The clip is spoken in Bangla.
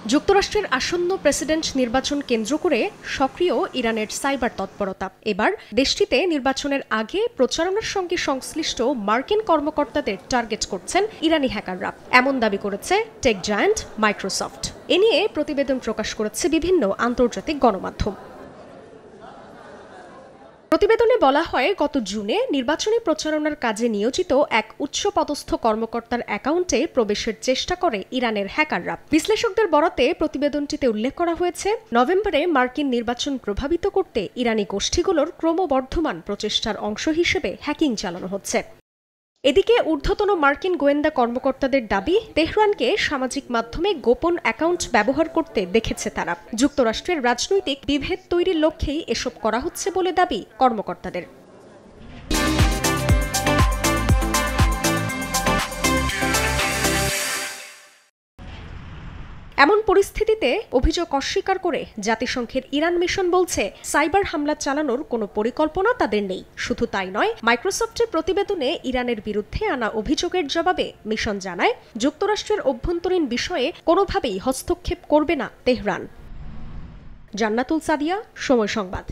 যুক্তরাষ্ট্রের আসন্ন প্রেসিডেন্ট নির্বাচন কেন্দ্র করে সক্রিয় ইরানের সাইবার তৎপরতা। এবার দেশটিতে নির্বাচনের আগে প্রচারণার সঙ্গে সংশ্লিষ্ট মার্কিন কর্মকর্তাদের টার্গেট করছেন ইরানি হ্যাকাররা, এমন দাবি করেছে টেক জায়ান্ট মাইক্রোসফট। এ নিয়ে প্রতিবেদন প্রকাশ করেছে বিভিন্ন আন্তর্জাতিক গণমাধ্যম। প্রতিবেদনে বলা হয়, গত জুনে নির্বাচনী প্রচারণার কাজে নিয়োজিত এক উচ্চপদস্থ কর্মকর্তার অ্যাকাউন্টে প্রবেশের চেষ্টা করে ইরানের হ্যাকাররা। বিশ্লেষকদের বরাতে প্রতিবেদনটিতে উল্লেখ করা হয়েছে, নভেম্বরে মার্কিন নির্বাচন প্রভাবিত করতে ইরানি গোষ্ঠীগুলোর ক্রমবর্ধমান প্রচেষ্টার অংশ হিসেবে হ্যাকিং চালানো হচ্ছে। এদিকে ঊর্ধ্বতন মার্কিন গোয়েন্দা কর্মকর্তাদের দাবি, তেহরানকে সামাজিক মাধ্যমে গোপন অ্যাকাউন্ট ব্যবহার করতে দেখেছে তারা। যুক্তরাষ্ট্রের রাজনৈতিক বিভেদ তৈরির লক্ষ্যেই এসব করা হচ্ছে বলে দাবি কর্মকর্তাদের। এমন পরিস্থিতিতে অভিযোগ অস্বীকার করে জাতিসংঘের ইরান মিশন বলছে, সাইবার হামলা চালানোর কোনো পরিকল্পনা তাদের নেই। শুধু তাই নয়, মাইক্রোসফটের প্রতিবেদনে ইরানের বিরুদ্ধে আনা অভিযোগের জবাবে মিশন জানায়, যুক্তরাষ্ট্রের অভ্যন্তরীণ বিষয়ে কোনোভাবেই হস্তক্ষেপ করবে না তেহরান। জান্নাতুল সাদিয়া, সময় সংবাদ।